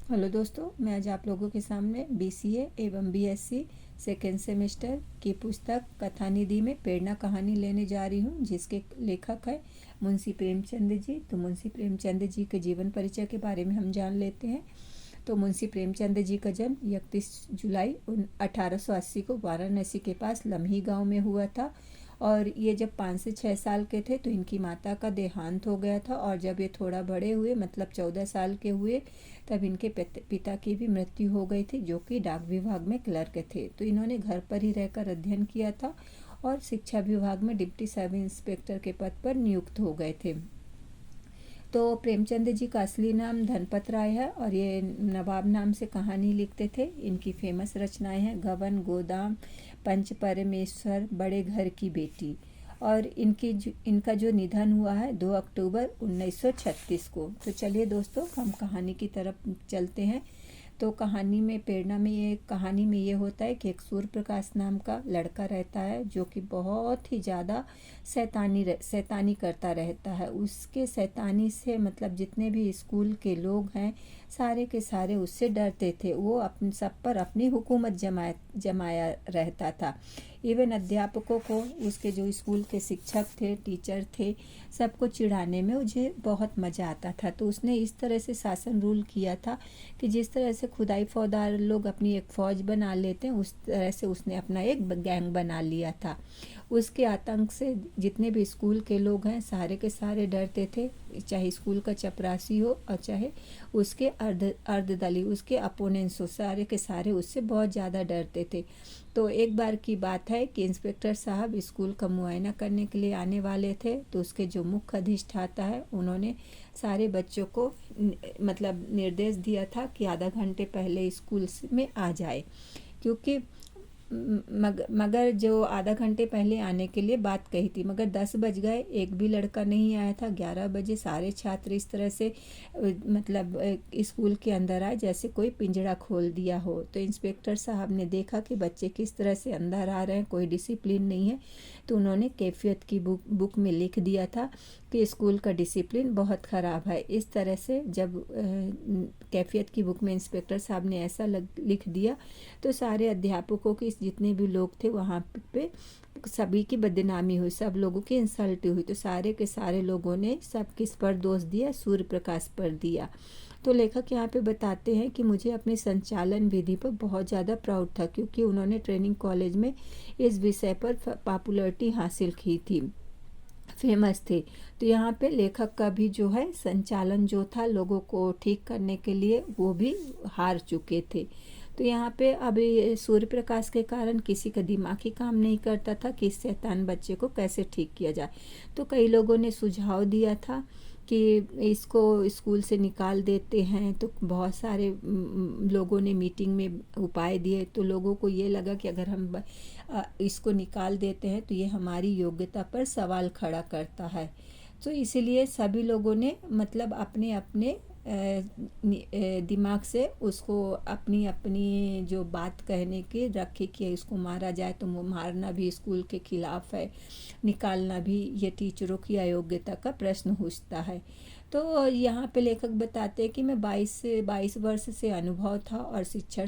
Hello दोस्तों, मैं आज आप लोगों के सामने बीसीए एवं बीएससी सेकेंड सेमेस्टर की पुस्तक कथानिधि में प्रेरणा कहानी लेने जा रही हूँ, जिसके लेखक है मुंशी प्रेमचंद जी। तो मुंशी प्रेमचंद जी के जीवन परिचय के बारे में हम जान लेते हैं। तो मुंशी प्रेमचंद जी का जन्म 31 जुलाई 1880 को वाराणसी के पास लम्ही गांव में हुआ था। और ये जब 5 से 6 साल के थे तो इनकी माता का देहांत हो गया था। और जब ये थोड़ा बड़े हुए, मतलब 14 साल के हुए, तब इनके पिता की भी मृत्यु हो गई थी, जो कि डाक विभाग में क्लर्क थे। तो इन्होंने घर पर ही रहकर अध्ययन किया था और शिक्षा विभाग में डिप्टी सब इंस्पेक्टर के पद पर नियुक्त हो गए थे। तो प्रेमचंद जी का असली नाम धनपत राय है और ये नवाब नाम से कहानी लिखते थे। इनकी फेमस रचनाएं हैं गबन, गोदाम, पंच परमेश्वर, बड़े घर की बेटी। और इनका जो निधन हुआ है 2 अक्टूबर 1936 को। तो चलिए दोस्तों, हम कहानी की तरफ चलते हैं। तो कहानी में ये होता है कि एक सूर्य प्रकाश नाम का लड़का रहता है, जो कि बहुत ही ज़्यादा शैतानी करता रहता है। उसके शैतानी से मतलब जितने भी स्कूल के लोग हैं, सारे के सारे उससे डरते थे। वो अपने सब पर अपनी हुकूमत जमाया रहता था। इवन अध्यापकों को, उसके जो स्कूल के शिक्षक थे, टीचर थे, सबको चिढ़ाने में मुझे बहुत मज़ा आता था। तो उसने इस तरह से शासन रूल किया था कि जिस तरह से खुदाई फौदार लोग अपनी एक फ़ौज बना लेते हैं, उस तरह से उसने अपना एक गैंग बना लिया था। उसके आतंक से जितने भी स्कूल के लोग हैं, सारे के सारे डरते थे, चाहे स्कूल का चपरासी हो और चाहे उसके अर्धदली, उसके अपोनेंट्स हो, सारे के सारे उससे बहुत ज़्यादा डरते थे। तो एक बार की बात है कि इंस्पेक्टर साहब स्कूल का मुआयना करने के लिए आने वाले थे। तो उसके जो मुख्य अधिष्ठाता है, उन्होंने सारे बच्चों को मतलब निर्देश दिया था कि आधा घंटे पहले स्कूल में आ जाए, क्योंकि मगर जो आधा घंटे पहले आने के लिए बात कही थी, मगर 10 बज गए, एक भी लड़का नहीं आया था। 11 बजे सारे छात्र इस तरह से मतलब स्कूल के अंदर आए जैसे कोई पिंजड़ा खोल दिया हो। तो इंस्पेक्टर साहब ने देखा कि बच्चे किस तरह से अंदर आ रहे हैं, कोई डिसिप्लिन नहीं है। तो उन्होंने कैफियत की बुक में लिख दिया था कि स्कूल का डिसिप्लिन बहुत ख़राब है। इस तरह से जब कैफियत की बुक में इंस्पेक्टर साहब ने ऐसा लिख दिया, तो सारे अध्यापकों की जितने भी लोग थे वहाँ पे सभी की बदनामी हुई, सब लोगों की इंसल्ट हुई। तो सारे के सारे लोगों ने सब किस पर दोष दिया? सूर्य प्रकाश पर दिया। तो लेखक यहाँ पे बताते हैं कि मुझे अपने संचालन विधि पर बहुत ज़्यादा प्राउड था, क्योंकि उन्होंने ट्रेनिंग कॉलेज में इस विषय पर पॉपुलैरिटी हासिल की थी, फेमस थे। तो यहाँ पे लेखक का भी जो है संचालन जो था लोगों को ठीक करने के लिए, वो भी हार चुके थे। तो यहाँ पे अभी सूर्य प्रकाश के कारण किसी का दिमाग ही काम नहीं करता था कि इस शैतान बच्चे को कैसे ठीक किया जाए। तो कई लोगों ने सुझाव दिया था कि इसको स्कूल से निकाल देते हैं। तो बहुत सारे लोगों ने मीटिंग में उपाय दिए। तो लोगों को ये लगा कि अगर हम इसको निकाल देते हैं तो ये हमारी योग्यता पर सवाल खड़ा करता है। तो इसीलिए सभी लोगों ने मतलब अपने अपने दिमाग से उसको अपनी अपनी जो बात कहने की रखी कि इसको मारा जाए। तो वो मारना भी स्कूल के खिलाफ है, निकालना भी ये टीचरों की अयोग्यता का प्रश्न उठता है। तो यहाँ पे लेखक बताते हैं कि मैं 22 वर्ष से अनुभव था और शिक्षण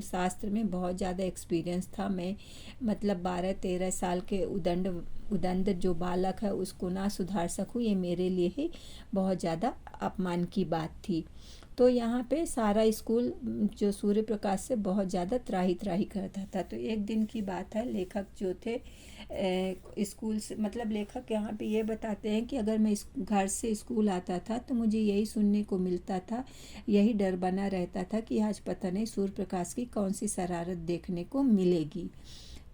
शास्त्र में बहुत ज़्यादा एक्सपीरियंस था। मैं मतलब 12-13 साल के उदंड जो बालक है उसको ना सुधार सकूं, ये मेरे लिए ही बहुत ज़्यादा अपमान की बात थी। तो यहाँ पे सारा स्कूल जो सूर्य प्रकाश से बहुत ज़्यादा त्राही त्राही करता था। तो एक दिन की बात है, लेखक जो थे स्कूल से मतलब लेखक यहाँ पे ये बताते हैं कि अगर मैं घर से स्कूल आता था तो मुझे यही सुनने को मिलता था, यही डर बना रहता था कि आज पता नहीं सूर्य प्रकाश की कौन सी शरारत देखने को मिलेगी।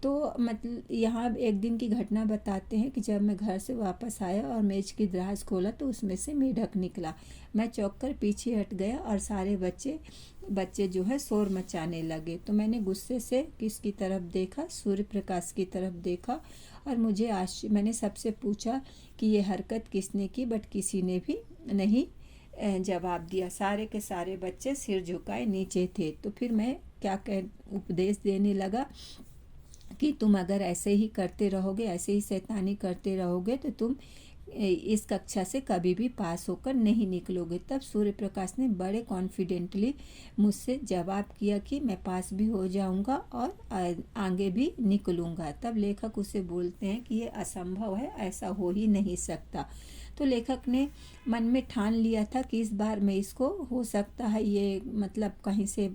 तो मतलब यहाँ एक दिन की घटना बताते हैं कि जब मैं घर से वापस आया और मेज की दराज खोला तो उसमें से मेढक निकला। मैं चौंक कर पीछे हट गया और सारे बच्चे जो है शोर मचाने लगे। तो मैंने गुस्से से किसकी तरफ देखा? सूर्य प्रकाश की तरफ देखा। और मैंने सबसे पूछा कि ये हरकत किसने की, बट किसी ने भी नहीं जवाब दिया। सारे के सारे बच्चे सिर झुकाए नीचे थे। तो फिर मैं क्या उपदेश देने लगा कि तुम अगर ऐसे ही करते रहोगे, ऐसे ही शैतानी करते रहोगे, तो तुम इस कक्षा से कभी भी पास होकर नहीं निकलोगे। तब सूर्य प्रकाश ने बड़े कॉन्फिडेंटली मुझसे जवाब किया कि मैं पास भी हो जाऊंगा और आगे भी निकलूंगा। तब लेखक उसे बोलते हैं कि ये असंभव है, ऐसा हो ही नहीं सकता। तो लेखक ने मन में ठान लिया था कि इस बार मैं इसको, हो सकता है ये मतलब कहीं से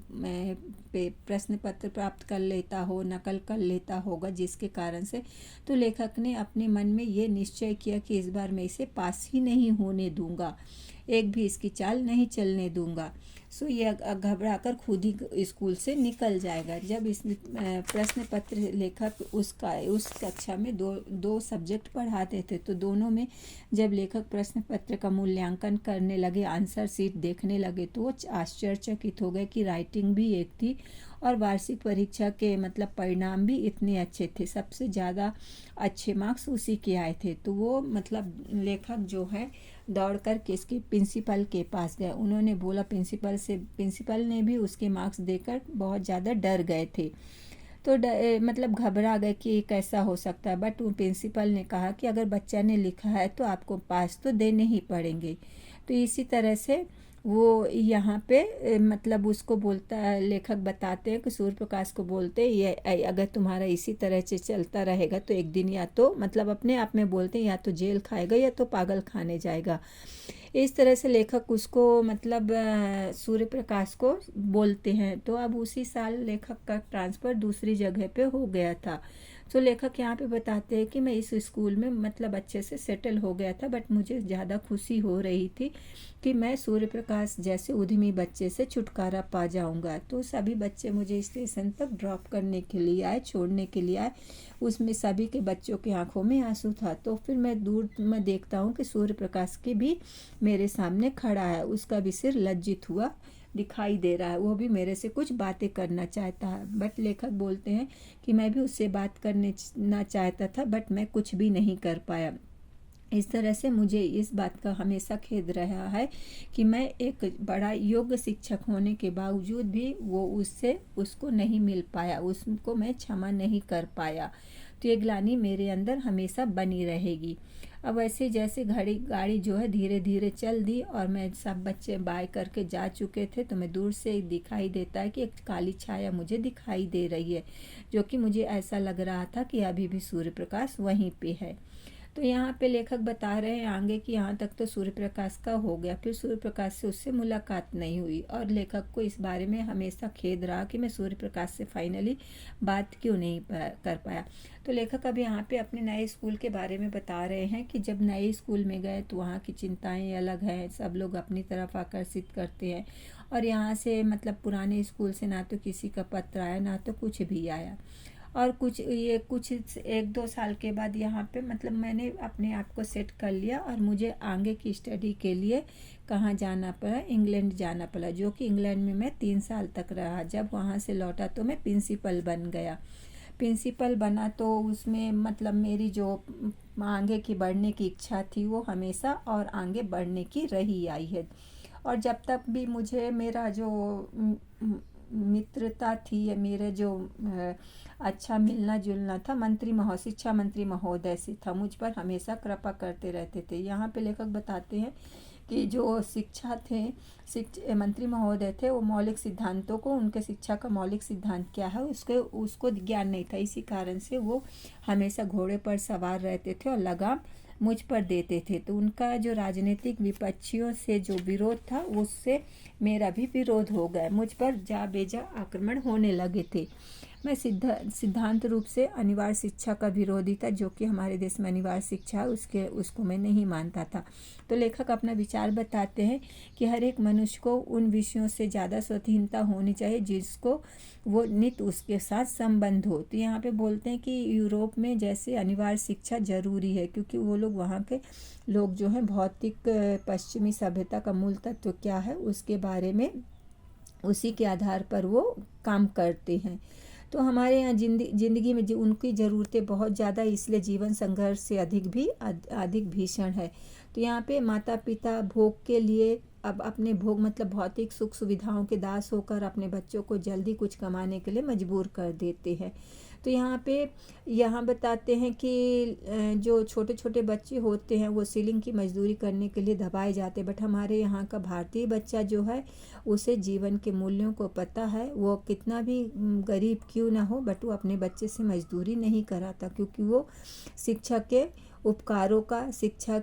प्रश्न पत्र प्राप्त कर लेता हो, नकल कर लेता होगा, जिसके कारण से तो लेखक ने अपने मन में ये निश्चय किया कि इस बार मैं इसे पास ही नहीं होने दूंगा, एक भी इसकी चाल नहीं चलने दूंगा। सो ये घबरा कर खुद ही स्कूल से निकल जाएगा। जब इस प्रश्न पत्र लेखक उस कक्षा में दो सब्जेक्ट पढ़ाते थे, तो दोनों में जब लेखक प्रश्न पत्र का मूल्यांकन करने लगे, आंसर शीट देखने लगे, तो वो आश्चर्यचकित हो गए कि राइटिंग भी एक थी और वार्षिक परीक्षा के मतलब परिणाम भी इतने अच्छे थे। सबसे ज़्यादा अच्छे मार्क्स उसी के आए थे। तो वो मतलब लेखक जो है दौड़ कर के इसके प्रिंसिपल के पास गए। उन्होंने बोला प्रिंसिपल ने भी उसके मार्क्स देकर बहुत ज़्यादा डर गए थे। तो मतलब घबरा गए कि कैसा हो सकता है। बट प्रिंसिपल ने कहा कि अगर बच्चा ने लिखा है तो आपको पास तो देने ही पड़ेंगे। तो इसी तरह से वो यहाँ पे मतलब उसको बोलता है, लेखक बताते हैं कि सूर्य प्रकाश को बोलते हैं ये अगर तुम्हारा इसी तरह से चलता रहेगा तो एक दिन या तो मतलब अपने आप में बोलते हैं या तो जेल खाएगा या तो पागल खाने जाएगा। इस तरह से लेखक उसको मतलब सूर्य प्रकाश को बोलते हैं। तो अब उसी साल लेखक का ट्रांसफ़र दूसरी जगह पे हो गया था। तो लेखक यहाँ पे बताते हैं कि मैं इस स्कूल में मतलब अच्छे से सेटल हो गया था, बट मुझे ज़्यादा खुशी हो रही थी कि मैं सूर्य प्रकाश जैसे उद्यमी बच्चे से छुटकारा पा जाऊंगा। तो सभी बच्चे मुझे स्टेशन तक ड्रॉप करने के लिए आए, छोड़ने के लिए आए। उसमें सभी के बच्चों की आंखों में आंसू था। तो फिर मैं दूर में देखता हूँ कि सूर्य प्रकाश की भी मेरे सामने खड़ा है, उसका भी सिर लज्जित हुआ दिखाई दे रहा है, वो भी मेरे से कुछ बातें करना चाहता है। बट लेखक बोलते हैं कि मैं भी उससे बात करना चाहता था, बट मैं कुछ भी नहीं कर पाया। इस तरह से मुझे इस बात का हमेशा खेद रहा है कि मैं एक बड़ा योग्य शिक्षक होने के बावजूद भी वो उसको नहीं मिल पाया, उसको मैं क्षमा नहीं कर पाया। तो ये ग्लानि मेरे अंदर हमेशा बनी रहेगी। अब ऐसे जैसे गाड़ी जो है धीरे धीरे चल दी और मैं सब बच्चे बाय करके जा चुके थे, तो मैं दूर से दिखाई देता है कि एक काली छाया मुझे दिखाई दे रही है, जो कि मुझे ऐसा लग रहा था कि अभी भी सूर्य प्रकाश वहीं पे है। तो यहाँ पे लेखक बता रहे हैं आगे कि यहाँ तक तो सूर्य प्रकाश का हो गया, फिर सूर्य प्रकाश से उससे मुलाकात नहीं हुई और लेखक को इस बारे में हमेशा खेद रहा कि मैं सूर्य प्रकाश से फाइनली बात क्यों नहीं कर पाया। तो लेखक अब यहाँ पे अपने नए स्कूल के बारे में बता रहे हैं कि जब नए स्कूल में गए तो वहाँ की चिंताएं अलग हैं, सब लोग अपनी तरफ आकर्षित करते हैं और यहाँ से मतलब पुराने स्कूल से ना तो किसी का पत्र आया ना तो कुछ भी आया। और कुछ 1-2 साल के बाद यहाँ पे मतलब मैंने अपने आप को सेट कर लिया और मुझे आगे की स्टडी के लिए कहाँ जाना पड़ा, इंग्लैंड जाना पड़ा, जो कि इंग्लैंड में मैं 3 साल तक रहा। जब वहाँ से लौटा तो मैं प्रिंसिपल बन गया। प्रिंसिपल बना तो उसमें मतलब मेरी जो आगे की बढ़ने की इच्छा थी वो हमेशा और आगे बढ़ने की रही आई है। और जब तक भी मुझे मेरा जो मित्रता थी या मेरे जो अच्छा मिलना जुलना था शिक्षा मंत्री महोदय से था, मुझ पर हमेशा कृपा करते रहते थे। यहाँ पे लेखक बताते हैं कि जो मंत्री महोदय थे वो मौलिक सिद्धांतों को, उनके शिक्षा का मौलिक सिद्धांत क्या है उसको ज्ञान नहीं था। इसी कारण से वो हमेशा घोड़े पर सवार रहते थे और लगाम मुझ पर देते थे। तो उनका जो राजनीतिक विपक्षियों से जो विरोध था उससे मेरा भी विरोध हो गया, मुझ पर जा बेजा आक्रमण होने लगे थे। मैं सिद्धांत रूप से अनिवार्य शिक्षा का विरोधी था, जो कि हमारे देश में अनिवार्य शिक्षा है उसको मैं नहीं मानता था। तो लेखक अपना विचार बताते हैं कि हर एक मनुष्य को उन विषयों से ज़्यादा स्वाधीनता होनी चाहिए जिसको वो नित्य उसके साथ संबंध हो। तो यहाँ पे बोलते हैं कि यूरोप में जैसे अनिवार्य शिक्षा जरूरी है, क्योंकि वो लोग वहाँ के लोग जो हैं भौतिक पश्चिमी सभ्यता का मूल तत्व क्या है उसके बारे में उसी के आधार पर वो काम करते हैं। तो हमारे यहाँ जिंदगी में उनकी ज़रूरतें बहुत ज़्यादा, इसलिए जीवन संघर्ष से अधिक भीषण है। तो यहाँ पे माता पिता भोग के लिए अब अपने भोग मतलब भौतिक सुख सुविधाओं के दास होकर अपने बच्चों को जल्दी कुछ कमाने के लिए मजबूर कर देते हैं। तो यहाँ बताते हैं कि जो छोटे छोटे बच्चे होते हैं वो सीलिंग की मजदूरी करने के लिए दबाए जाते हैं, बट हमारे यहाँ का भारतीय बच्चा जो है उसे जीवन के मूल्यों को पता है। वो कितना भी गरीब क्यों ना हो, बट वो अपने बच्चे से मजदूरी नहीं कराता, क्योंकि वो शिक्षा के उपकारों का, शिक्षा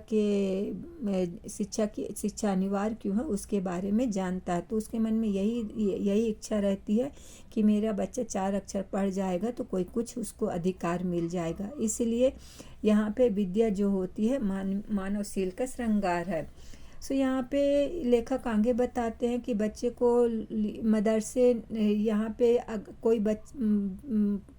अनिवार्य क्यों है उसके बारे में जानता है। तो उसके मन में यही इच्छा रहती है कि मेरा बच्चा 4 अक्षर पढ़ जाएगा तो कोई कुछ उसको अधिकार मिल जाएगा। इसलिए यहाँ पे विद्या जो होती है मानवशील का श्रृंगार है। सो यहाँ पे लेखक आगे बताते हैं कि बच्चे को मदरसे, यहाँ पे कोई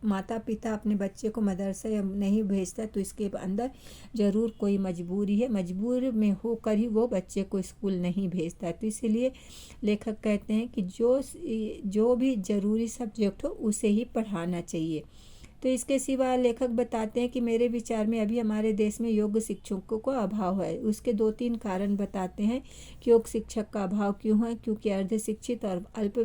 माता पिता अपने बच्चे को मदरसे नहीं भेजता तो इसके अंदर ज़रूर कोई मजबूरी है, मजबूर में होकर ही वो बच्चे को स्कूल नहीं भेजता है। तो इसीलिए लेखक कहते हैं कि जो भी ज़रूरी सब्जेक्ट हो उसे ही पढ़ाना चाहिए। तो इसके सिवा लेखक बताते हैं कि मेरे विचार में अभी हमारे देश में योग्य शिक्षकों का अभाव है। उसके 2-3 कारण बताते हैं कि योग्य शिक्षक का अभाव क्यों है, क्योंकि अर्ध शिक्षित और अल्प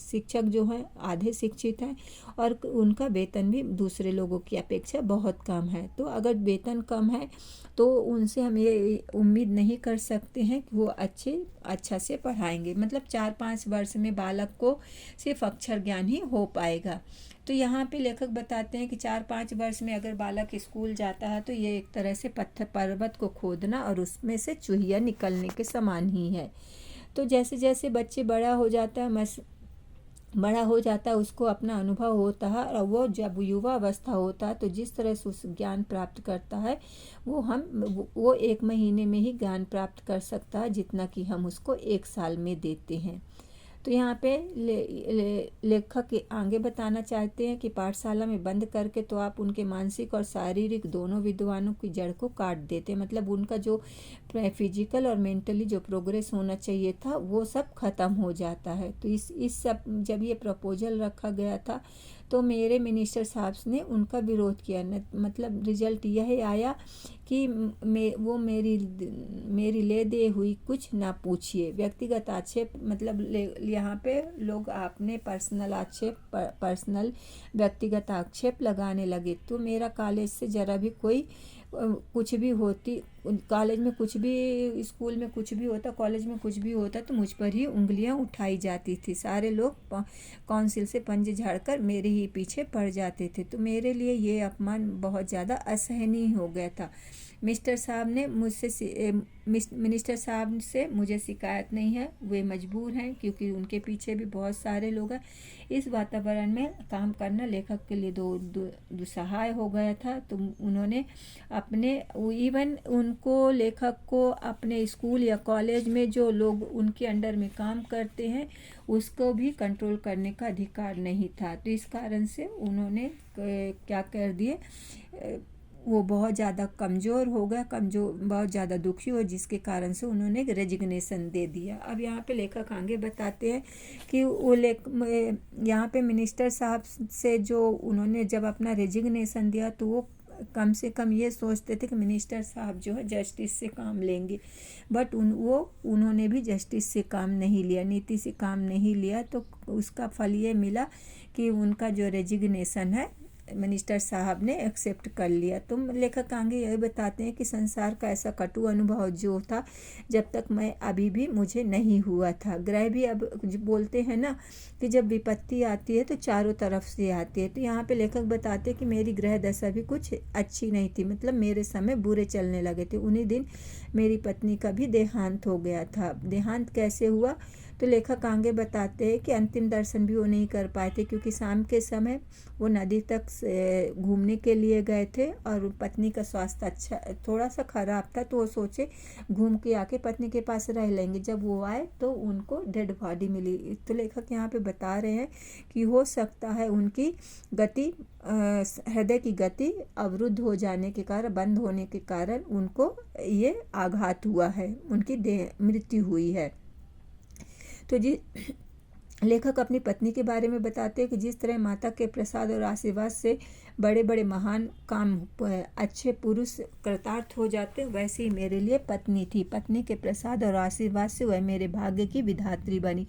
शिक्षक जो हैं आधे शिक्षित हैं और उनका वेतन भी दूसरे लोगों की अपेक्षा बहुत कम है। तो अगर वेतन कम है तो उनसे हम ये उम्मीद नहीं कर सकते हैं कि वो अच्छा से पढ़ाएंगे। मतलब 4-5 वर्ष में बालक को सिर्फ अक्षर ज्ञान ही हो पाएगा। तो यहाँ पे लेखक बताते हैं कि 4-5 वर्ष में अगर बालक स्कूल जाता है तो ये एक तरह से पत्थर पर्वत को खोदना और उसमें से चूहिया निकलने के समान ही है। तो जैसे जैसे बच्चे बड़ा हो जाता है उसको अपना अनुभव होता है, और वो जब युवा अवस्था होता है तो जिस तरह से उस ज्ञान प्राप्त करता है वो 1 महीने में ही ज्ञान प्राप्त कर सकता है जितना कि हम उसको 1 साल में देते हैं। तो यहाँ पे लेखक आगे बताना चाहते हैं कि पाठशाला में बंद करके तो आप उनके मानसिक और शारीरिक दोनों विद्वानों की जड़ को काट देते, मतलब उनका जो फिजिकल और मेंटली जो प्रोग्रेस होना चाहिए था वो सब खत्म हो जाता है। तो इस सब जब ये प्रपोजल रखा गया था तो मेरे मिनिस्टर साहब ने उनका विरोध किया, मतलब रिजल्ट यह आया कि वो मेरी ले दे हुई कुछ ना पूछिए। व्यक्तिगत आक्षेप, मतलब यहाँ पे लोग अपने पर्सनल व्यक्तिगत आक्षेप लगाने लगे। तो मेरा कॉलेज से ज़रा भी कोई कुछ भी होती, कॉलेज में कुछ भी, स्कूल में कुछ भी होता, कॉलेज में कुछ भी होता तो मुझ पर ही उंगलियां उठाई जाती थी। सारे लोग काउंसिल से पंजे झाड़कर मेरे ही पीछे पड़ जाते थे। तो मेरे लिए ये अपमान बहुत ज़्यादा असहनीय हो गया था। मिनिस्टर साहब से मुझे शिकायत नहीं है, वे मजबूर हैं क्योंकि उनके पीछे भी बहुत सारे लोग हैं। इस वातावरण में काम करना लेखक के लिए दुस्सहाय हो गया था। तो उन्होंने लेखक को अपने स्कूल या कॉलेज में जो लोग उनके अंडर में काम करते हैं उसको भी कंट्रोल करने का अधिकार नहीं था। तो इस कारण से उन्होंने क्या कर दिए, वो बहुत ज़्यादा कमज़ोर हो गया, बहुत ज़्यादा दुखी हो, जिसके कारण से उन्होंने रेजिग्नेशन दे दिया। अब यहाँ पे लेखक आगे बताते हैं कि यहाँ पे मिनिस्टर साहब से जो उन्होंने जब अपना रेजिग्नेशन दिया तो वो कम से कम ये सोचते थे कि मिनिस्टर साहब जो है जस्टिस से काम लेंगे, बट उन्होंने भी जस्टिस से काम नहीं लिया, नीति से काम नहीं लिया। तो उसका फल ये मिला कि उनका जो रेजिग्नेशन है मिनिस्टर साहब ने एक्सेप्ट कर लिया। तो लेखक आगे यही बताते हैं कि संसार का ऐसा कटु अनुभव जो था जब तक मैं अभी भी मुझे नहीं हुआ था। ग्रह भी अब बोलते हैं ना कि जब विपत्ति आती है तो चारों तरफ से आती है। तो यहाँ पे लेखक बताते हैं कि मेरी ग्रह दशा भी कुछ अच्छी नहीं थी, मतलब मेरे समय बुरे चलने लगे थे। उन्हीं दिन मेरी पत्नी का भी देहांत हो गया था। देहांत कैसे हुआ तो लेखक आगे बताते हैं कि अंतिम दर्शन भी वो नहीं कर पाए थे, क्योंकि शाम के समय वो नदी तक घूमने के लिए गए थे और पत्नी का स्वास्थ्य थोड़ा सा ख़राब था। तो वो सोचे घूम के आके पत्नी के पास रह लेंगे। जब वो आए तो उनको डेड बॉडी मिली। तो लेखक यहाँ पे बता रहे हैं कि हो सकता है उनकी गति, हृदय की गति अवरुद्ध हो जाने के कारण, बंद होने के कारण उनको ये आघात हुआ है, उनकी मृत्यु हुई है। तो लेखक अपनी पत्नी के बारे में बताते हैं कि जिस तरह माता के प्रसाद और आशीर्वाद से बड़े बड़े महान काम अच्छे पुरुष कृतार्थ हो जाते, वैसे ही मेरे लिए पत्नी थी। पत्नी के प्रसाद और आशीर्वाद से वह मेरे भाग्य की विधात्री बनी।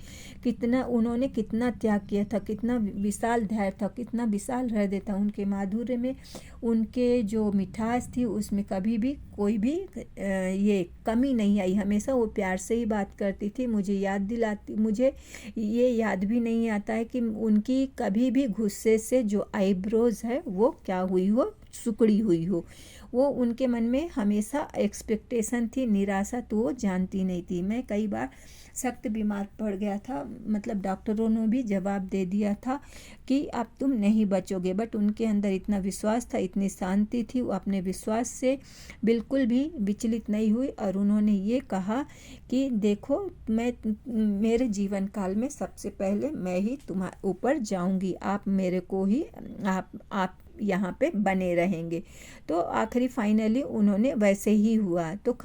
उन्होंने कितना त्याग किया था, कितना विशाल धैर्य था, कितना विशाल हृदय था। उनके माधुर्य में, उनके जो मिठास थी, उसमें कभी भी कोई भी ये कमी नहीं आई। हमेशा वो प्यार से ही बात करती थी। मुझे ये याद भी नहीं आता है कि उनकी कभी भी गुस्से से जो आईब्रोज है वो क्या हुई हो, सिकुड़ी हुई हो। वो उनके मन में हमेशा एक्सपेक्टेशन थी, निराशा तो वो जानती नहीं थी। मैं कई बार सख्त बीमार पड़ गया था, मतलब डॉक्टरों ने भी जवाब दे दिया था कि अब तुम नहीं बचोगे, बट उनके अंदर इतना विश्वास था, इतनी शांति थी, वो अपने विश्वास से बिल्कुल भी विचलित नहीं हुई। और उन्होंने ये कहा कि देखो, मेरे जीवन काल में सबसे पहले मैं ही तुम्हारे ऊपर जाऊंगी, आप मेरे को ही, आप यहाँ पे बने रहेंगे। तो आखिरी फाइनली उन्होंने वैसे ही हुआ। तो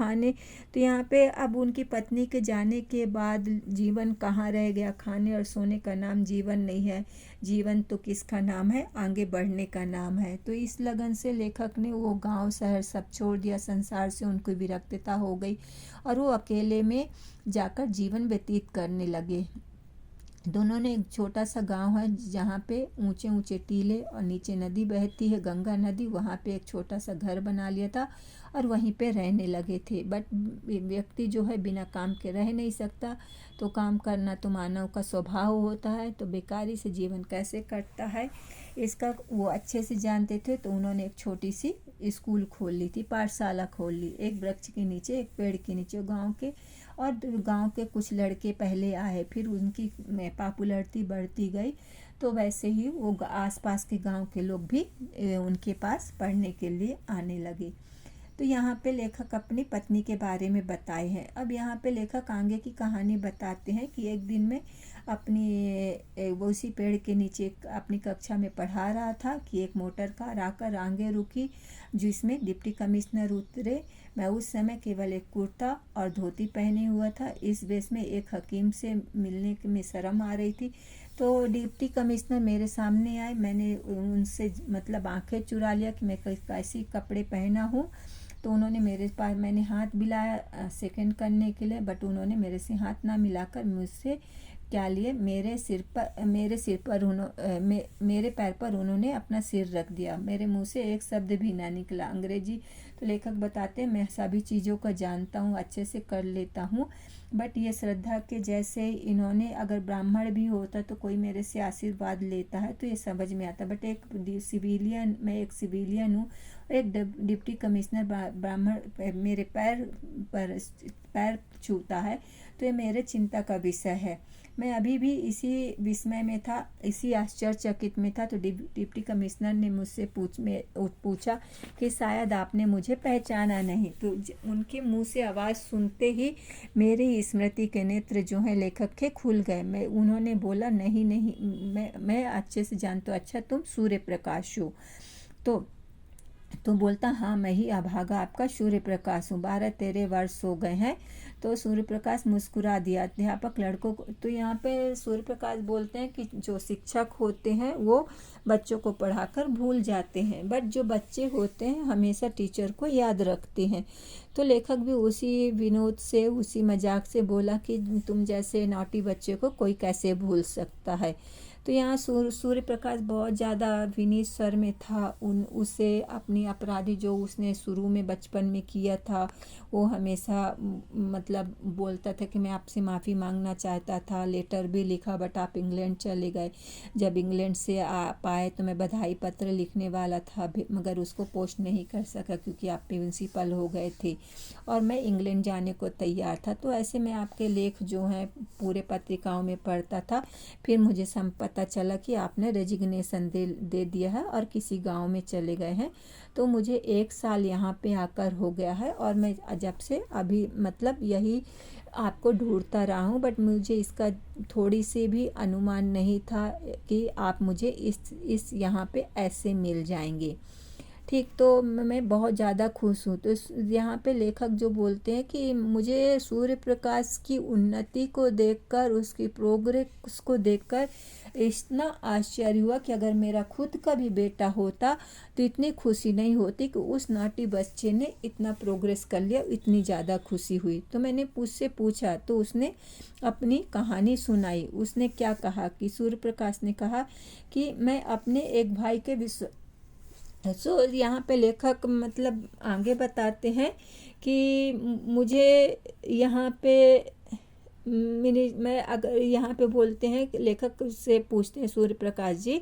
यहाँ पे अब उनकी पत्नी के जाने के बाद जीवन कहाँ रह गया। खाने और सोने का नाम जीवन नहीं है, जीवन तो किसका नाम है, आगे बढ़ने का नाम है। तो इस लगन से लेखक ने वो गांव शहर सब छोड़ दिया, संसार से उनको विरक्तता हो गई और वो अकेले में जाकर जीवन व्यतीत करने लगे। दोनों ने एक छोटा सा गांव है जहाँ पे ऊंचे ऊंचे टीले और नीचे नदी बहती है, गंगा नदी। वहाँ पे एक छोटा सा घर बना लिया था और वहीं पे रहने लगे थे। बट व्यक्ति जो है बिना काम के रह नहीं सकता, तो काम करना तो मानव का स्वभाव होता है। तो बेकारी से जीवन कैसे कटता है इसका वो अच्छे से जानते थे। तो उन्होंने एक छोटी सी स्कूल खोल ली थी, पाठशाला खोल ली, एक वृक्ष के नीचे, एक पेड़ के नीचे। गांव के कुछ लड़के पहले आए, फिर उनकी पॉपुलरिटी बढ़ती गई। तो वैसे ही वो आसपास के गांव के लोग भी उनके पास पढ़ने के लिए आने लगे। तो यहाँ पे लेखक अपनी पत्नी के बारे में बताए हैं। अब यहाँ पे लेखक आगे की कहानी बताते हैं कि एक दिन में वो उसी पेड़ के नीचे अपनी कक्षा में पढ़ा रहा था कि एक मोटर कार आकर आगे रुकी, जिसमें डिप्टी कमिश्नर उतरे। मैं उस समय केवल एक कुर्ता और धोती पहने हुआ था। इस वेश में एक हकीम से मिलने में शर्म आ रही थी। तो डिप्टी कमिश्नर मेरे सामने आए। मैंने उनसे मतलब आंखें चुरा लिया कि मैं कैसी कपड़े पहना हूँ। तो उन्होंने मेरे पास, मैंने हाथ मिलाया सेकंड करने के लिए, बट उन्होंने मेरे से हाथ ना मिलाकर मुझसे क्या लिए, मेरे पैर पर उन्होंने अपना सिर रख दिया। मेरे मुंह से एक शब्द भी ना निकला अंग्रेजी। तो लेखक बताते हैं, मैं सभी चीज़ों को जानता हूँ, अच्छे से कर लेता हूँ, बट ये श्रद्धा के जैसे इन्होंने, अगर ब्राह्मण भी होता तो कोई मेरे से आशीर्वाद लेता है तो ये समझ में आता। बट मैं एक सिविलियन हूँ, एक डिप्टी कमिश्नर ब्राह्मण मेरे पैर छूता है, तो ये मेरे चिंता का विषय है। मैं अभी भी इसी विस्मय में था, इसी आश्चर्यचकित में था। तो डिप्टी कमिश्नर ने मुझसे पूछा कि शायद आपने मुझे पहचाना नहीं। तो उनके मुंह से आवाज़ सुनते ही मेरी स्मृति के नेत्र जो है लेखक के खुल गए। उन्होंने बोला, नहीं, मैं अच्छे से जानता हूँ। अच्छा, तुम सूर्य प्रकाश हो? तो बोलता, हाँ, मैं ही अभागा आपका सूर्य प्रकाश हूँ, 12-13 वर्ष हो गए हैं। तो सूर्य प्रकाश मुस्कुरा दिया। अध्यापक लड़कों को, तो यहाँ पे सूर्य प्रकाश बोलते हैं कि जो शिक्षक होते हैं वो बच्चों को पढ़ाकर भूल जाते हैं, बट जो बच्चे होते हैं हमेशा टीचर को याद रखते हैं। तो लेखक भी उसी विनोद से, उसी मजाक से बोला कि तुम जैसे नॉटी बच्चे को कोई कैसे भूल सकता है। तो यहाँ सूर्य प्रकाश बहुत ज़्यादा विनीत स्वर में था। उसे अपनी अपराधी जो उसने शुरू में बचपन में किया था, वो हमेशा मतलब बोलता था कि मैं आपसे माफ़ी मांगना चाहता था, लेटर भी लिखा, बट आप इंग्लैंड चले गए। जब इंग्लैंड से पाए तो मैं बधाई पत्र लिखने वाला था, मगर उसको पोस्ट नहीं कर सका क्योंकि आप प्रिंसिपल हो गए थे और मैं इंग्लैंड जाने को तैयार था। तो ऐसे में आपके लेख जो हैं पूरे पत्रिकाओं में पढ़ता था। फिर मुझे पता चला कि आपने रेजिग्नेशन दे दिया है और किसी गांव में चले गए हैं। तो मुझे 1 साल यहाँ पे आकर हो गया है और मैं जब से अभी मतलब यही आपको ढूंढता रहा हूँ, बट मुझे इसका थोड़ी सी भी अनुमान नहीं था कि आप मुझे इस यहाँ पे ऐसे मिल जाएंगे। ठीक, तो मैं बहुत ज़्यादा खुश हूँ। तो यहाँ पे लेखक जो बोलते हैं कि मुझे सूर्य प्रकाश की उन्नति को देखकर, उसकी प्रोग्रेस को देखकर इतना आश्चर्य हुआ कि अगर मेरा खुद का भी बेटा होता तो इतनी खुशी नहीं होती कि उस नाटी बच्चे ने इतना प्रोग्रेस कर लिया, इतनी ज़्यादा खुशी हुई। तो मैंने उससे पूछा तो उसने अपनी कहानी सुनाई। उसने क्या कहा कि सूर्य प्रकाश ने कहा कि मैं अपने एक भाई के यहाँ पे लेखक मतलब आगे बताते हैं कि मुझे यहाँ पे मैं अगर यहाँ पे बोलते हैं कि लेखक से पूछते हैं सूर्य प्रकाश जी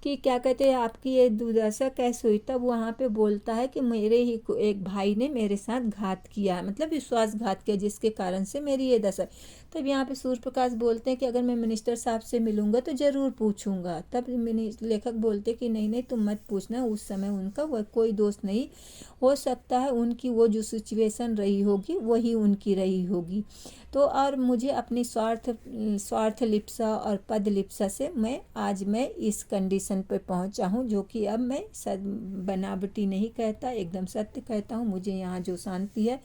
कि क्या कहते हैं आपकी ये दुर्दशा कैसे हुई। तब वहाँ पे बोलता है कि मेरे ही एक भाई ने मेरे साथ घात किया, मतलब विश्वासघात किया, जिसके कारण से मेरी ये दशा। तब यहाँ पे सूर्य प्रकाश बोलते हैं कि अगर मैं मिनिस्टर साहब से मिलूंगा तो ज़रूर पूछूंगा। तब लेखक बोलते कि नहीं नहीं, तुम मत पूछना, उस समय उनका वह कोई दोस्त नहीं, हो सकता है उनकी वो जो सिचुएशन रही होगी वही उनकी रही होगी। तो और मुझे अपनी स्वार्थ लिप्सा और पद लिप्सा से मैं इस कंडीशन पे पहुंचा हूँ, जो कि अब मैं बनावटी नहीं कहता, एकदम सत्य कहता हूँ। मुझे यहाँ जो शांति है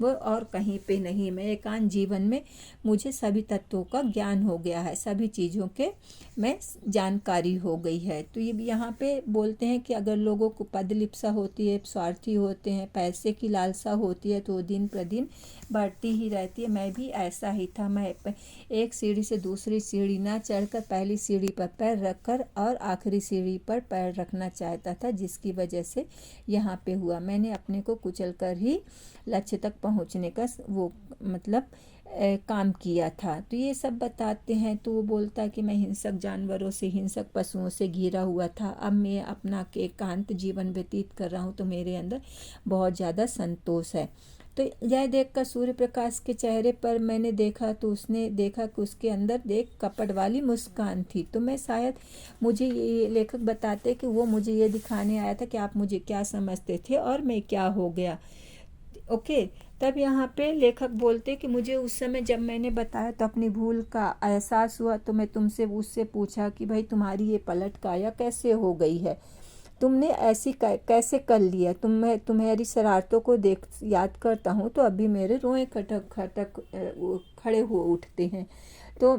वो और कहीं पे नहीं। मैं एकांत जीवन में मुझे सभी तत्वों का ज्ञान हो गया है, सभी चीज़ों के मैं जानकारी हो गई है। तो ये यहाँ पे बोलते हैं कि अगर लोगों को पद लिप्सा होती है, स्वार्थी होते हैं, पैसे की लालसा होती है, तो दिन प्रतिदिन बढ़ती ही रहती है। मैं भी ऐसा ही था। मैं एक सीढ़ी से दूसरी सीढ़ी ना चढ़कर पहली सीढ़ी पर पैर रखकर और आखिरी सीढ़ी पर पैर रखना चाहता था, जिसकी वजह से यहाँ पे हुआ। मैंने अपने को कुचल कर ही लक्ष्य तक पहुँचने का वो मतलब काम किया था। तो ये सब बताते हैं। तो वो बोलता है कि मैं हिंसक जानवरों से, हिंसक पशुओं से घिरा हुआ था, अब मैं अपना एकांत जीवन व्यतीत कर रहा हूँ, तो मेरे अंदर बहुत ज़्यादा संतोष है। तो यह देखकर सूर्य प्रकाश के चेहरे पर मैंने देखा तो उसने देखा कि उसके अंदर एक कपट वाली मुस्कान थी। तो मैं शायद, मुझे ये लेखक बताते कि वो मुझे ये दिखाने आया था कि आप मुझे क्या समझते थे और मैं क्या हो गया। ओके। तब यहाँ पे लेखक बोलते कि मुझे उस समय जब मैंने बताया तो अपनी भूल का एहसास हुआ, तो मैं तुमसे उससे पूछा कि भाई तुम्हारी ये पलट काया कैसे हो गई है, तुमने ऐसी कैसे कर लिया। तुम्हारी शरारतों को देख याद करता हूँ तो अभी मेरे रोए खटक खटक खड़े हो उठते हैं। तो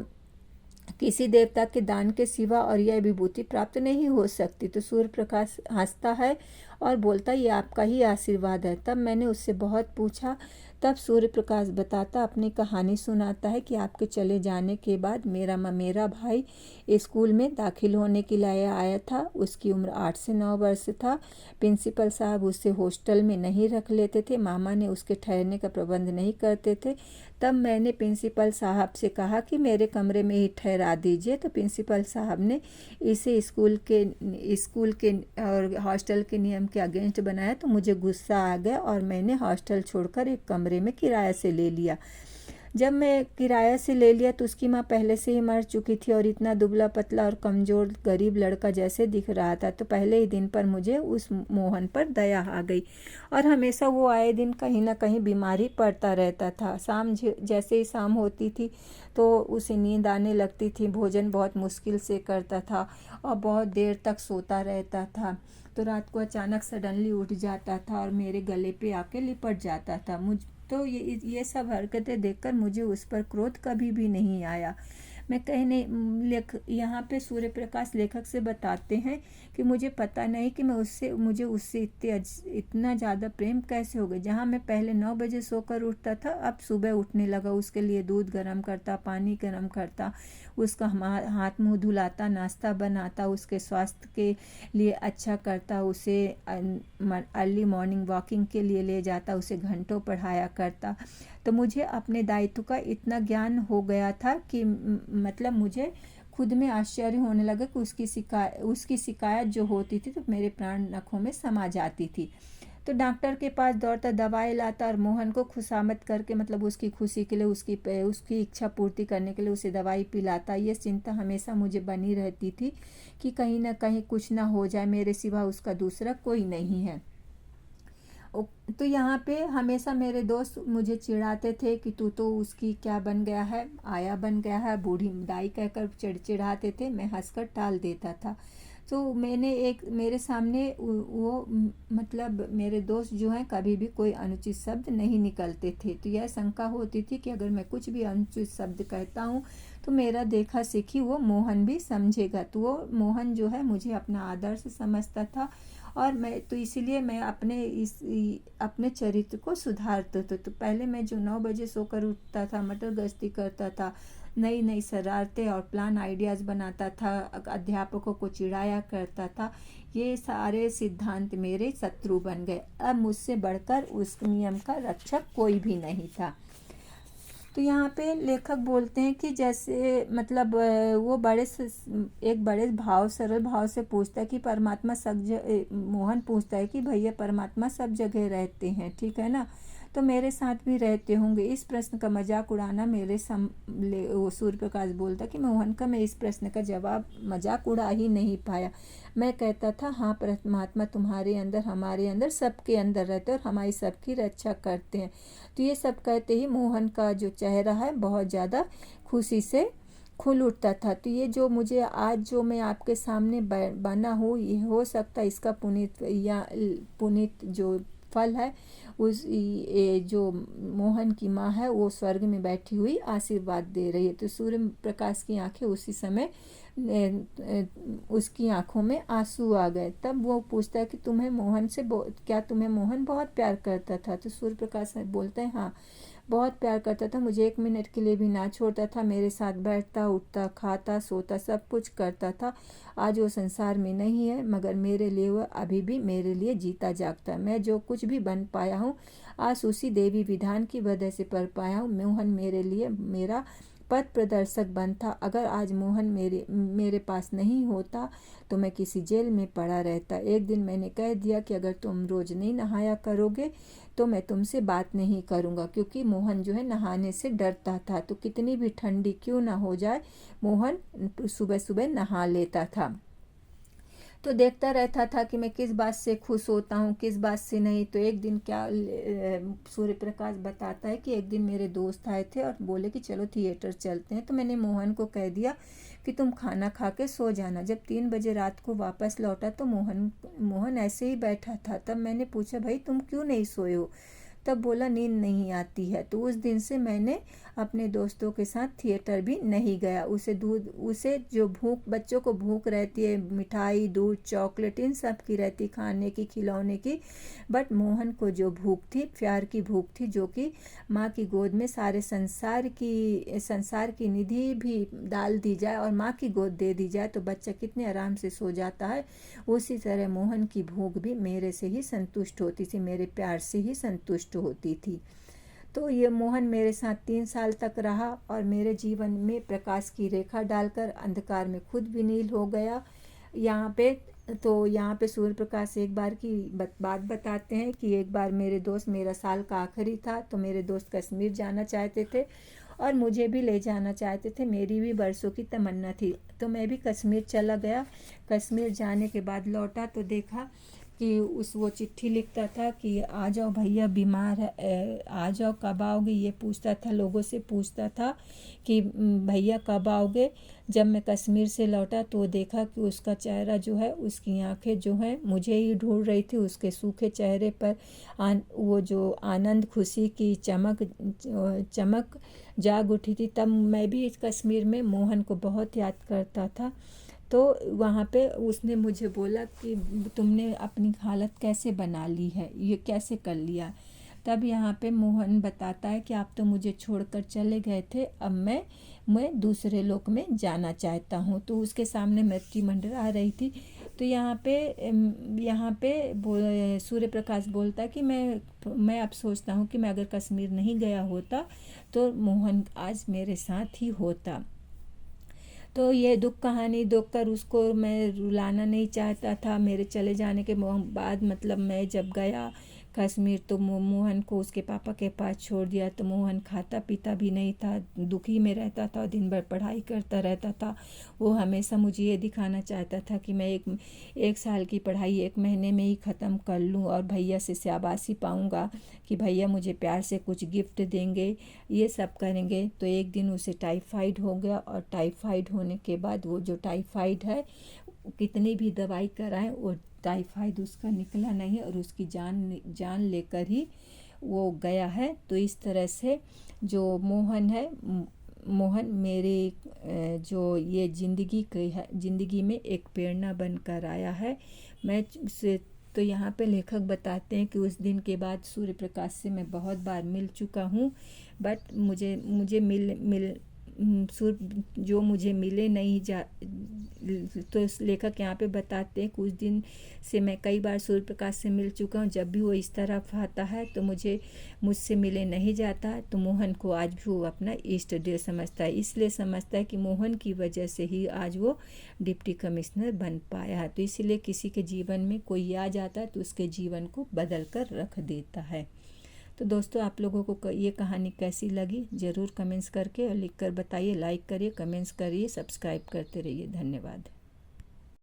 किसी देवता के दान के सिवा और यह विभूति प्राप्त नहीं हो सकती। तो सूर्य प्रकाश हंसता है और बोलता ये आपका ही आशीर्वाद है। तब मैंने उससे बहुत पूछा। तब सूर्य प्रकाश बताता, अपनी कहानी सुनाता है कि आपके चले जाने के बाद मेरा भाई स्कूल में दाखिल होने के लिए आया था। उसकी उम्र 8 से 9 वर्ष था। प्रिंसिपल साहब उसे हॉस्टल में नहीं रख लेते थे, मामा ने उसके ठहरने का प्रबंध नहीं करते थे। तब मैंने प्रिंसिपल साहब से कहा कि मेरे कमरे में ही ठहरा दीजिए। तो प्रिंसिपल साहब ने इसे स्कूल के और हॉस्टल के नियम के अगेंस्ट बनाया। तो मुझे गुस्सा आ गया और मैंने हॉस्टल छोड़कर एक कमरे में किराए से ले लिया। जब मैं किराया से ले लिया तो उसकी माँ पहले से ही मर चुकी थी और इतना दुबला पतला और कमज़ोर गरीब लड़का जैसे दिख रहा था। तो पहले ही दिन पर मुझे उस मोहन पर दया आ गई और हमेशा वो आए दिन कहीं ना कहीं बीमारी पड़ता रहता था। शाम जैसे ही शाम होती थी तो उसे नींद आने लगती थी, भोजन बहुत मुश्किल से करता था और बहुत देर तक सोता रहता था। तो रात को अचानक सडनली उठ जाता था और मेरे गले पे आके लिपट जाता था। तो ये सब हरकतें देखकर मुझे उस पर क्रोध कभी भी नहीं आया। मैं कहीं नहीं यहाँ पे सूर्य प्रकाश लेखक से बताते हैं कि मुझे पता नहीं कि मुझे उससे इतना ज़्यादा प्रेम कैसे हो गया। जहाँ मैं पहले 9 बजे सोकर उठता था, अब सुबह उठने लगा, उसके लिए दूध गर्म करता, पानी गर्म करता, उसका हाथ मुंह धुलाता, नाश्ता बनाता, उसके स्वास्थ्य के लिए अच्छा करता, उसे अर्ली मॉर्निंग वॉकिंग के लिए ले जाता, उसे घंटों पढ़ाया करता। तो मुझे अपने दायित्व का इतना ज्ञान हो गया था कि मतलब मुझे खुद में आश्चर्य होने लगा कि उसकी शिकायत जो होती थी तो मेरे प्राण नखों में समा जाती थी। तो डॉक्टर के पास दौड़ता, दवाई लाता और मोहन को खुशामद करके, मतलब उसकी खुशी के लिए, उसकी इच्छा पूर्ति करने के लिए उसे दवाई पिलाता। ये चिंता हमेशा मुझे बनी रहती थी कि कहीं ना कहीं कुछ ना हो जाए, मेरे सिवा उसका दूसरा कोई नहीं है। तो यहाँ पे हमेशा मेरे दोस्त मुझे चिढ़ाते थे कि तू तो उसकी क्या बन गया है, आया बन गया है, बूढ़ी दाई कहकर चिढ़ाते थे। मैं हंसकर टाल देता था। तो मैंने एक मेरे सामने वो मतलब मेरे दोस्त जो हैं कभी भी कोई अनुचित शब्द नहीं निकलते थे। तो यह शंका होती थी कि अगर मैं कुछ भी अनुचित शब्द कहता हूँ तो मेरा देखा सीखी वो मोहन भी समझेगा। तो वो मोहन जो है मुझे अपना आदर्श समझता था, और मैं तो इसीलिए मैं अपने चरित्र को सुधारता था। तो पहले मैं जो 9 बजे सोकर उठता था, मटर गश्ती करता था, नई नई शरारतें और प्लान आइडियाज़ बनाता था, अध्यापकों को चिढ़ाया करता था, ये सारे सिद्धांत मेरे शत्रु बन गए। अब मुझसे बढ़कर उस नियम का रक्षक कोई भी नहीं था। तो यहाँ पे लेखक बोलते हैं कि जैसे मतलब वो एक बड़े भाव सरल भाव से पूछता है कि परमात्मा मोहन पूछता है कि भैया परमात्मा सब जगह रहते हैं, ठीक है ना, तो मेरे साथ भी रहते होंगे। इस प्रश्न का मजाक उड़ाना वो सूर्य प्रकाश बोलता कि मोहन का मैं इस प्रश्न का जवाब मजाक उड़ा ही नहीं पाया। मैं कहता था हाँ, परमात्मा तुम्हारे अंदर हमारे अंदर सबके अंदर रहते और हमारी सबकी रक्षा करते हैं। तो ये सब कहते ही मोहन का जो चेहरा है बहुत ज़्यादा खुशी से खुल उठता था। तो ये जो मुझे आज जो मैं आपके सामने बना हूँ, ये हो सकता है इसका पुनीत जो फल है ये जो मोहन की माँ है वो स्वर्ग में बैठी हुई आशीर्वाद दे रही है। तो सूर्य प्रकाश की आंखें उसी समय उसकी आंखों में आंसू आ गए। तब वो पूछता है कि क्या तुम्हें मोहन बहुत प्यार करता था? तो सूर्य प्रकाश बोलते हैं हाँ, बहुत प्यार करता था, मुझे 1 मिनट के लिए भी ना छोड़ता था, मेरे साथ बैठता उठता खाता सोता सब कुछ करता था। आज वो संसार में नहीं है, मगर मेरे लिए वह अभी भी मेरे लिए जीता जागता है। मैं जो कुछ भी बन पाया हूँ आज उसी देवी विधान की वजह से पढ़ पाया हूँ। मोहन मेरे लिए मेरा पथ प्रदर्शक बनता। अगर आज मोहन मेरे पास नहीं होता तो मैं किसी जेल में पड़ा रहता। एक दिन मैंने कह दिया कि अगर तुम रोज़ नहीं नहाया करोगे तो मैं तुमसे बात नहीं करूँगा, क्योंकि मोहन जो है नहाने से डरता था। तो कितनी भी ठंडी क्यों ना हो जाए, मोहन सुबह सुबह नहा लेता था। तो देखता रहता था कि मैं किस बात से खुश होता हूँ, किस बात से नहीं। तो एक दिन सूर्य प्रकाश बताता है कि एक दिन मेरे दोस्त आए थे और बोले कि चलो थिएटर चलते हैं। तो मैंने मोहन को कह दिया कि तुम खाना खा के सो जाना। जब 3 बजे रात को वापस लौटा तो मोहन ऐसे ही बैठा था। तब मैंने पूछा भाई तुम क्यों नहीं सोए हो? तब बोला नींद नहीं आती है। तो उस दिन से मैंने अपने दोस्तों के साथ थिएटर भी नहीं गया। उसे जो बच्चों को भूख रहती है, मिठाई दूध चॉकलेट इन सब की रहती, खाने की खिलौने की, बट मोहन को जो भूख थी प्यार की भूख थी, जो कि माँ की गोद में सारे संसार की निधि भी डाल दी जाए और माँ की गोद दे दी जाए तो बच्चा कितने आराम से सो जाता है। उसी तरह मोहन की भूख भी मेरे से ही संतुष्ट होती थी, मेरे प्यार से ही संतुष्ट होती थी। तो ये मोहन मेरे साथ 3 साल तक रहा और मेरे जीवन में प्रकाश की रेखा डालकर अंधकार में खुद विलीन हो गया। यहाँ पे सूर्य प्रकाश एक बार की बात बताते हैं कि एक बार मेरा साल का आखिरी था तो मेरे दोस्त कश्मीर जाना चाहते थे और मुझे भी ले जाना चाहते थे। मेरी भी बरसों की तमन्ना थी, तो मैं भी कश्मीर चला गया। कश्मीर जाने के बाद लौटा तो देखा कि वो चिट्ठी लिखता था कि आ जाओ भैया बीमार है, आ जाओ कब आओगे, ये पूछता था, लोगों से पूछता था कि भैया कब आओगे। जब मैं कश्मीर से लौटा तो देखा कि उसका चेहरा जो है, उसकी आंखें जो है मुझे ही ढूंढ रही थी। उसके सूखे चेहरे पर वो जो आनंद खुशी की चमक जाग उठी थी। तब मैं भी इस कश्मीर में मोहन को बहुत याद करता था। तो वहाँ पे उसने मुझे बोला कि तुमने अपनी हालत कैसे बना ली है, ये कैसे कर लिया। तब यहाँ पे मोहन बताता है कि आप तो मुझे छोड़कर चले गए थे, अब मैं दूसरे लोक में जाना चाहता हूँ। तो उसके सामने मृत्यु मंडरा रही थी। तो यहाँ पे सूर्य प्रकाश बोलता है कि मैं अब सोचता हूँ कि मैं अगर कश्मीर नहीं गया होता तो मोहन आज मेरे साथ ही होता। तो ये दुख कहानी देखकर उसको मैं रुलाना नहीं चाहता था। मेरे चले जाने के बाद मतलब मैं जब गया कश्मीर, तो मोहन को उसके पापा के पास छोड़ दिया। तो मोहन खाता पीता भी नहीं था, दुखी में रहता था, दिन भर पढ़ाई करता रहता था। वो हमेशा मुझे ये दिखाना चाहता था कि मैं एक साल की पढ़ाई 1 महीने में ही ख़त्म कर लूँ और भैया से शाबाशी पाऊँगा कि भैया मुझे प्यार से कुछ गिफ्ट देंगे, ये सब करेंगे। तो एक दिन उसे टाइफाइड हो गया और टाइफाइड होने के बाद वो जो टाइफाइड है, कितनी भी दवाई कराएं वो टाइफाइड उसका निकला नहीं और उसकी जान लेकर ही वो गया है। तो इस तरह से जो मोहन है, मोहन मेरे जो ये ज़िंदगी में एक प्रेरणा बनकर आया है। मैं से तो यहाँ पे लेखक बताते हैं कि उस दिन के बाद सूर्य प्रकाश से मैं बहुत बार मिल चुका हूँ, बट मुझे सूर्य जो मुझे मिले नहीं जा। तो इस लेखक यहाँ पे बताते हैं कुछ दिन से मैं कई बार सूर्य प्रकाश से मिल चुका हूँ, जब भी वो इस तरफ आता है तो मुझसे मिले नहीं जाता। तो मोहन को आज भी वो अपना इष्ट देव समझता है, इसलिए समझता है कि मोहन की वजह से ही आज वो डिप्टी कमिश्नर बन पाया है। तो इसलिए किसी के जीवन में कोई आ जाता है तो उसके जीवन को बदल कर रख देता है। तो दोस्तों, आप लोगों को ये कहानी कैसी लगी ज़रूर कमेंट्स करके और लिख कर बताइए। लाइक करिए, कमेंट्स करिए, सब्सक्राइब करते रहिए। धन्यवाद।